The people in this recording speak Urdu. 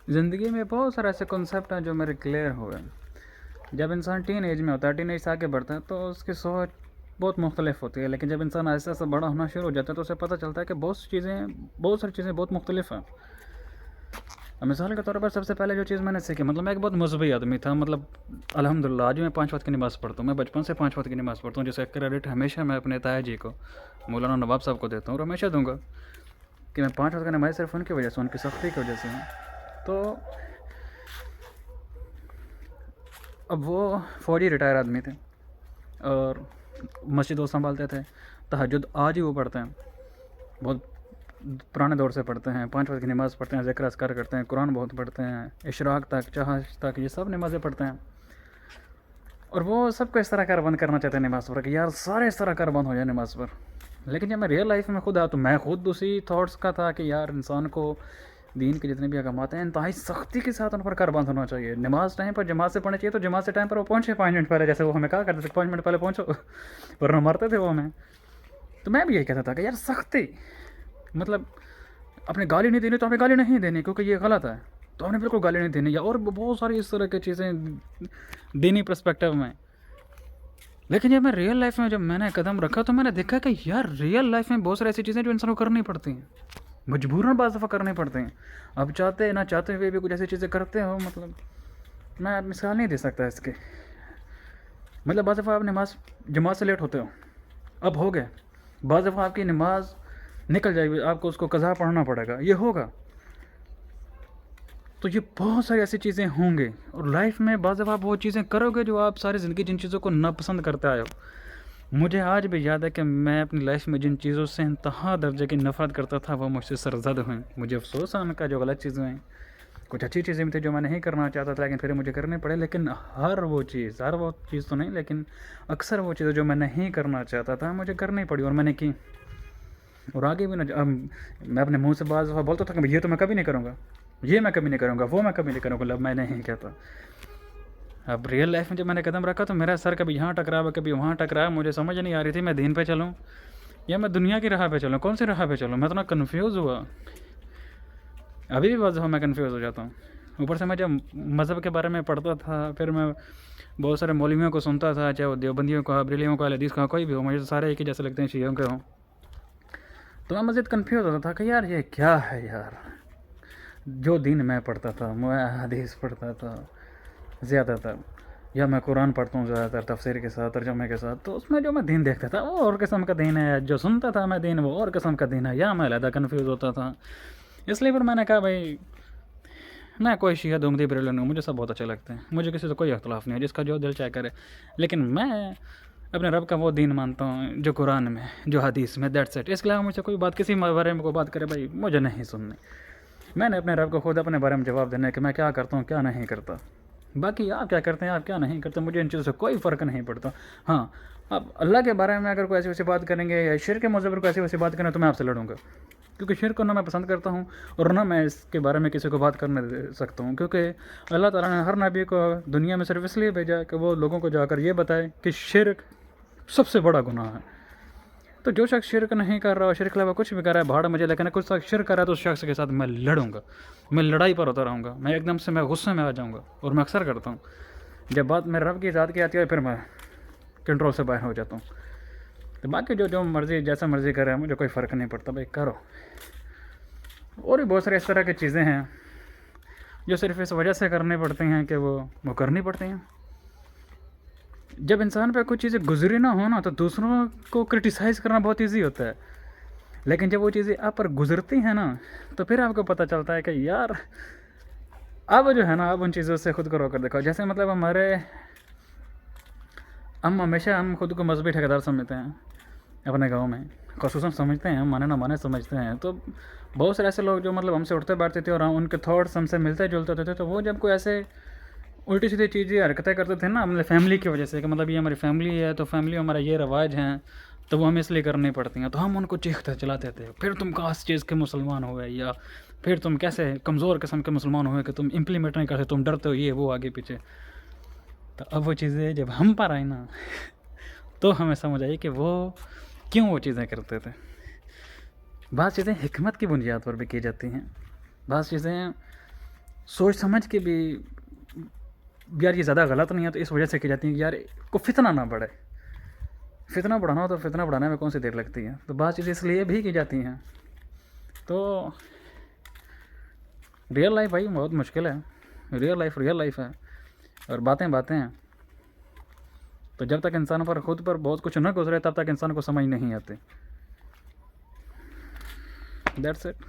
زندگی میں بہت سارے ایسے کنسیپٹ ہیں جو میرے کلیئر ہوئے. جب انسان ٹین ایج میں ہوتا ہے، ٹین ایج سے آگے بڑھتا ہے تو اس کی سوچ بہت مختلف ہوتی ہے، لیکن جب انسان ایسے ایسے بڑا ہونا شروع ہو جاتا ہے تو اسے پتہ چلتا ہے کہ بہت ساری چیزیں بہت مختلف ہیں. مثال کے طور پر سب سے پہلے جو چیز میں نے سیکھی، مطلب میں ایک بہت مذہبی آدمی تھا، مطلب الحمدللہ آج میں 5 وقت کی نماز پڑھتا ہوں. میں بچپن سے 5 وقت کی نماز پڑھتا ہوں، جس کا کریڈٹ ہمیشہ میں اپنے تایا جی کو، مولانا نواب صاحب کو دیتا ہوں، اور ہمیشہ دوں گا کہ میں 5 وقت کی نماز صرف ان کی وجہ سے، ان کی سختی کی وجہ سے ہوں. تو اب وہ فوجی ریٹائر آدمی تھے اور مسجد وہ سنبھالتے تھے. تہجد آج ہی وہ پڑھتے ہیں، بہت پرانے دور سے پڑھتے ہیں، 5 وقت کی نماز پڑھتے ہیں، ذکر اذکار کرتے ہیں، قرآن بہت پڑھتے ہیں، اشراق تک، چہر تک، یہ سب نمازیں پڑھتے ہیں. اور وہ سب کو اس طرح کر بند کرنا چاہتے ہیں نماز پر کہ یار سارے اس طرح کر بند ہو جائے نماز پر. لیکن جب میں ریئل لائف میں خود آیا تو میں خود اسی تھاٹس کا تھا کہ یار انسان کو دین کے جتنے بھی احکامات ہیں انتہائی سختی کے ساتھ ان پر کر بند ہونا چاہیے. نماز ٹائم پر جماعت سے پڑھنی چاہیے، تو جماعت سے ٹائم پر وہ پہنچے 5 منٹ پہلے، جیسے وہ ہمیں کہا کرتے تھے 5 منٹ پہلے پہنچو، ورنہ مرتے تھے وہ ہمیں. تو میں بھی یہی کہتا تھا کہ یار سختی، مطلب اپنے گالی نہیں دینی تو ہمیں گالی نہیں دینی کیونکہ یہ غلط ہے، تو ہم نے بالکل گالی نہیں دینی، یا اور بہت ساری اس طرح کی چیزیں دینی پرسپیکٹیو میں. لیکن جب میں ریئل لائف میں میں نے قدم رکھا تو میں نے دیکھا کہ یار ریئل لائف میں بہت ساری ایسی چیزیں جو انسان کو کرنی پڑتی ہیں، مجبوراً بعض دفعہ کرنی پڑتی ہیں. اب چاہتے نہ چاہتے ہوئے بھی کچھ ایسی چیزیں کرتے ہو، مطلب میں مثال نہیں دے سکتا اس کے. مطلب بعض دفعہ آپ نماز جماعت سے لیٹ ہوتے ہو، اب ہو گئے، بعض دفعہ آپ کی نماز نکل جائے گی، آپ کو اس کو قضا پڑھنا پڑے گا، یہ ہوگا. تو یہ بہت ساری ایسی چیزیں ہوں گی، اور لائف میں بعض دفعہ آپ وہ چیزیں کرو گے جو آپ ساری زندگی جن چیزوں کو ناپسند کرتے آئے ہو. مجھے آج بھی یاد ہے کہ میں اپنی لائف میں جن چیزوں سے انتہا درجے کی نفرت کرتا تھا وہ مجھ سے سرزد ہوئیں. مجھے افسوس ہے ان کا جو غلط چیزیں ہیں، کچھ اچھی چیزیں بھی تھیں جو میں نہیں کرنا چاہتا تھا لیکن پھر مجھے کرنے پڑے. لیکن ہر وہ چیز تو نہیں، لیکن اکثر وہ چیزیں جو میں نہیں کرنا چاہتا تھا مجھے کرنی پڑی، اور میں نے کی. اور آگے بھی میں اپنے منہ سے بعض دفعہ بولتا تھا کہ یہ تو میں کبھی نہیں کروں گا، یہ میں کبھی نہیں کروں گا، وہ میں کبھی نہیں کروں گا، میں نہیں کہتا. اب ریئل لائف میں جب میں نے قدم رکھا تو میرا سر کبھی یہاں ٹکرایا کبھی وہاں ٹکرایا. مجھے سمجھ نہیں آ رہی تھی میں دین پہ چلوں یا میں دنیا کی راہ پہ چلوں، کون سی راہ پہ چلوں. میں اتنا کنفیوز ہوا، ابھی بھی بعض دفعہ میں کنفیوز ہو جاتا ہوں. اوپر سے میں جب مذہب کے بارے میں پڑھتا تھا، پھر میں بہت سارے مولویوں کو سنتا تھا، چاہے وہ دیوبندیوں کا، بریلیوں کا، حدیث کا، کوئی بھی ہو، مجھے سارے ایک ہی جیسے لگتے ہیں، شیعوں کے ہوں. تو میں مزید کنفیوز ہوتا تھا کہ یار یہ کیا ہے یار. جو دین میں پڑھتا تھا، میں حدیث پڑھتا تھا زیادہ تر، یا میں قرآن پڑھتا ہوں زیادہ تر تفسیر کے ساتھ، ترجمے کے ساتھ، تو اس میں جو میں دین دیکھتا تھا وہ اور قسم کا دین ہے، جو سنتا تھا میں دین وہ اور قسم کا دین ہے، یا میں علیحدہ کنفیوز ہوتا تھا. اس لیے پھر میں نے کہا بھائی میں کوئی شیعہ دومدی بریلو نہیں ہوں، مجھے سب بہت اچھے لگتے ہیں، مجھے کسی سے کوئی اختلاف نہیں ہے، جس کا جو دل چاہے کرے. لیکن میں اپنے رب کا وہ دین مانتا ہوں جو قرآن میں، جو حدیث میں، دیٹس اٹ. اس کے علاوہ مجھ سے کوئی بات کسی بارے میں کوئی بات کرے بھائی مجھے نہیں سننی. میں نے اپنے رب کو خود اپنے بارے میں جواب دینا ہے کہ میں کیا کرتا ہوں کیا نہیں کرتا. باقی آپ کیا کرتے ہیں آپ کیا نہیں کرتے مجھے ان چیزوں سے کوئی فرق نہیں پڑتا. ہاں اب اللہ کے بارے میں اگر کوئی ایسی ویسی بات کریں گے یا شرک کے موضوع پر کوئی ایسی ویسی بات کریں تو میں آپ سے لڑوں گا، کیونکہ شرک کو نہ میں پسند کرتا ہوں اور نہ میں اس کے بارے میں کسی کو بات کرنے دے سکتا ہوں. کیونکہ اللہ تعالیٰ نے ہر نبی کو دنیا میں صرف اس لیے بھیجا کہ وہ لوگوں کو جا کر یہ بتائے کہ شرک سب سے بڑا گناہ ہے. تو جو شخص شرک نہیں کر رہا، شرک علاوہ کچھ بھی کر رہا ہے بھاڑ مجھے، لیکن کچھ شخص شرک کر رہا ہے تو اس شخص کے ساتھ میں لڑوں گا، میں لڑائی پر ہوتا رہوں گا. میں ایک دم سے میں غصے میں آ جاؤں گا، اور میں اکثر کرتا ہوں جب بات میرے رب کی ذات کی آتی ہے پھر میں کنٹرول سے باہر ہو جاتا ہوں. تو باقی جو مرضی جیسا مرضی کرے مجھے کوئی فرق نہیں پڑتا بھائی کرو. اور بھی بہت سارے اس طرح کی چیزیں ہیں جو صرف اس وجہ سے کرنی پڑتی ہیں کہ وہ کرنی پڑتی ہیں. جب انسان پہ کچھ چیزیں گزری نہ ہو نا تو دوسروں کو کرٹیسائز کرنا بہت ایزی ہوتا ہے، لیکن جب وہ چیزیں آپ پر گزرتی ہیں نا تو پھر آپ کو پتہ چلتا ہے کہ یار اب جو ہے نا اب ان چیزوں سے خود کو روک کر دیکھو. جیسے مطلب ہم ہمیشہ خود کو مذہبی ٹھیکیدار سمجھتے ہیں اپنے گاؤں میں، خصوصاً سمجھتے ہیں، مانے نہ مانے سمجھتے ہیں. تو بہت سارے ایسے لوگ جو مطلب ہم سے اٹھتے بیٹھتے تھے اور ان کے تھاٹس ہم سے ملتے جلتے ہوتے تھے، تو وہ جب کوئی ایسے الٹی سیدھی چیزیں حرکتیں کرتے تھے نا اپنے فیملی کی وجہ سے کہ مطلب یہ ہماری فیملی ہے تو فیملی میں ہمارا یہ رواج ہیں تو وہ ہمیں اس لیے کرنی پڑتی ہیں، تو ہم ان کو چیختے چلاتے تھے پھر تم کس چیز کے مسلمان ہوئے، یا پھر تم کیسے کمزور قسم کے مسلمان ہوئے کہ تم امپلیمنٹ نہیں کرتے، تم ڈرتے ہو، یہ وہ آگے پیچھے. تو اب وہ چیزیں جب ہم پر آئی نا تو ہمیں سمجھ آئی کہ وہ کیوں وہ چیزیں کرتے تھے. بعض چیزیں حکمت کی بنیاد پر بھی کی جاتی ہیں، بعض چیزیں سوچ سمجھ کے بھی یار یہ زیادہ غلط نہیں ہے تو اس وجہ سے کی جاتی ہیں کہ یار کو فتنہ نہ بڑھے. فتنہ بڑھانا ہو تو فتنہ بڑھانے میں کون سی دیر لگتی ہے. تو بعض چیزیں اس لیے بھی کی جاتی ہیں. تو ریئل لائف بھائی بہت مشکل ہے. ریئل لائف ہے اور باتیں ہیں. تو جب تک انسان پر خود پر بہت کچھ نہ گزرے تب تک انسان کو سمجھ نہیں آتی. That's it.